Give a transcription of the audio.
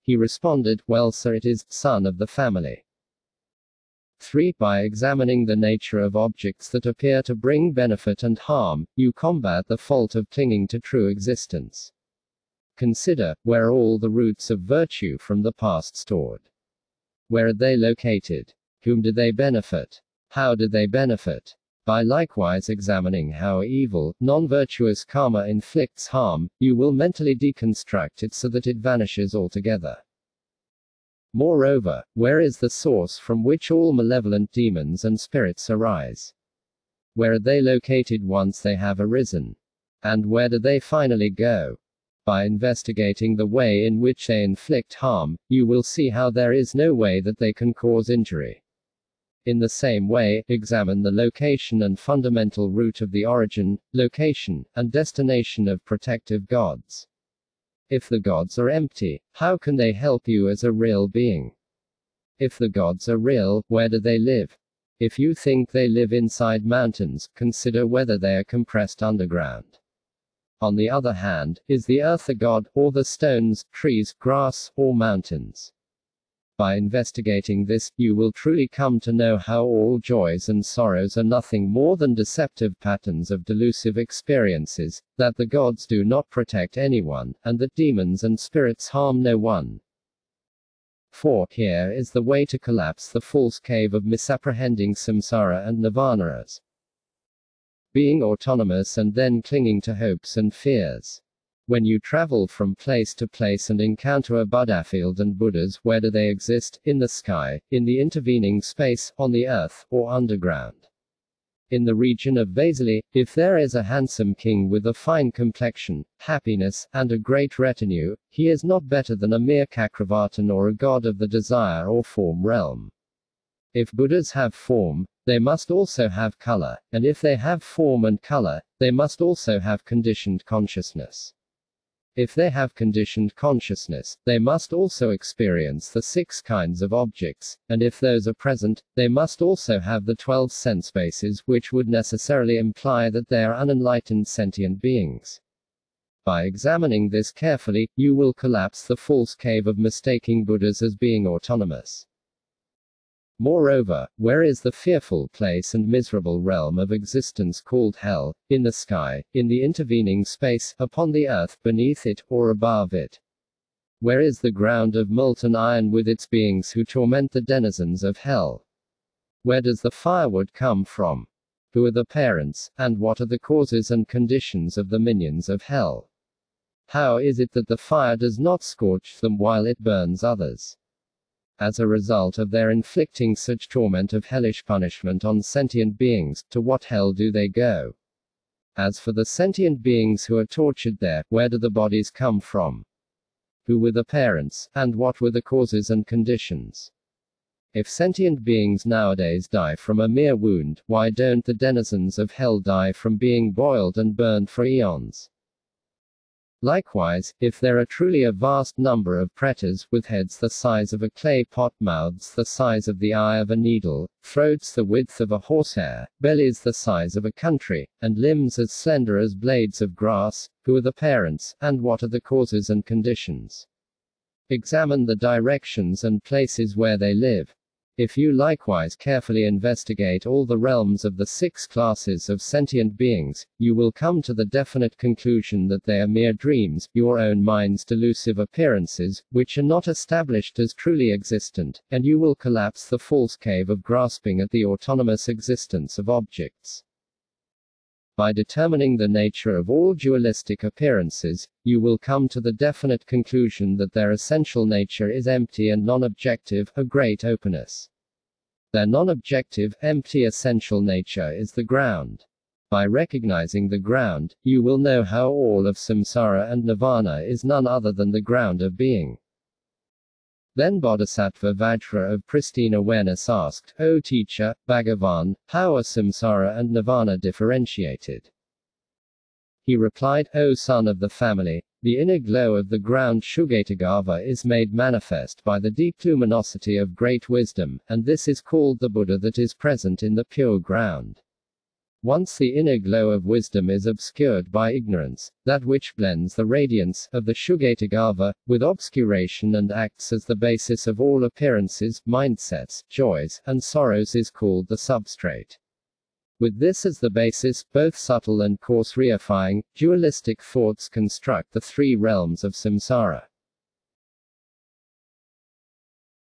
He responded, "Well, sir, it is, son of the family." 3. By examining the nature of objects that appear to bring benefit and harm, you combat the fault of clinging to true existence. Consider, where are all the roots of virtue from the past stored? Where are they located? Whom do they benefit? How do they benefit? By likewise examining how evil, non-virtuous karma inflicts harm, you will mentally deconstruct it so that it vanishes altogether. Moreover, where is the source from which all malevolent demons and spirits arise? Where are they located once they have arisen? And where do they finally go? By investigating the way in which they inflict harm, you will see how there is no way that they can cause injury. In the same way, examine the location and fundamental root of the origin, location, and destination of protective gods. If the gods are empty, how can they help you as a real being? If the gods are real, where do they live? If you think they live inside mountains, consider whether they are compressed underground. On the other hand, is the earth a god, or the stones, trees, grass, or mountains? By investigating this, you will truly come to know how all joys and sorrows are nothing more than deceptive patterns of delusive experiences, that the gods do not protect anyone, and that demons and spirits harm no one. 4. Here is the way to collapse the false cave of misapprehending samsara and nirvana as being autonomous and then clinging to hopes and fears. When you travel from place to place and encounter a Buddha field and Buddhas, where do they exist? In the sky, in the intervening space, on the earth, or underground? In the region of Vasali, if there is a handsome king with a fine complexion, happiness, and a great retinue, he is not better than a mere Chakravartin or a god of the desire or form realm. If Buddhas have form, they must also have color, and if they have form and color, they must also have conditioned consciousness. If they have conditioned consciousness, they must also experience the 6 kinds of objects, and if those are present, they must also have the 12 sense bases, which would necessarily imply that they are unenlightened sentient beings. By examining this carefully, you will collapse the false cave of mistaking Buddhas as being autonomous. Moreover, where is the fearful place and miserable realm of existence called hell? In the sky, in the intervening space, upon the earth, beneath it, or above it? Where is the ground of molten iron with its beings who torment the denizens of hell? Where does the firewood come from? Who are the parents, and what are the causes and conditions of the minions of hell? How is it that the fire does not scorch them while it burns others? As a result of their inflicting such torment of hellish punishment on sentient beings, to what hell do they go? As for the sentient beings who are tortured there, where do the bodies come from? Who were the parents, and what were the causes and conditions? If sentient beings nowadays die from a mere wound, why don't the denizens of hell die from being boiled and burned for eons? Likewise, if there are truly a vast number of pretas, with heads the size of a clay pot, mouths the size of the eye of a needle, throats the width of a horsehair, bellies the size of a country, and limbs as slender as blades of grass, who are the parents, and what are the causes and conditions? Examine the directions and places where they live. If you likewise carefully investigate all the realms of the 6 classes of sentient beings, you will come to the definite conclusion that they are mere dreams, your own mind's delusive appearances, which are not established as truly existent, and you will collapse the false cave of grasping at the autonomous existence of objects. By determining the nature of all dualistic appearances, you will come to the definite conclusion that their essential nature is empty and non-objective, a great openness. Their non-objective, empty essential nature is the ground. By recognizing the ground, you will know how all of samsara and nirvana is none other than the ground of being. Then Bodhisattva Vajra of pristine awareness asked, "O teacher, Bhagavan, how are samsara and nirvana differentiated?" He replied, "O son of the family, the inner glow of the ground Shugatagava is made manifest by the deep luminosity of great wisdom, and this is called the Buddha that is present in the pure ground. Once the inner glow of wisdom is obscured by ignorance, that which blends the radiance of the Shugatagava with obscuration and acts as the basis of all appearances, mindsets, joys, and sorrows is called the substrate. With this as the basis, both subtle and coarse reifying, dualistic thoughts construct the three realms of samsara.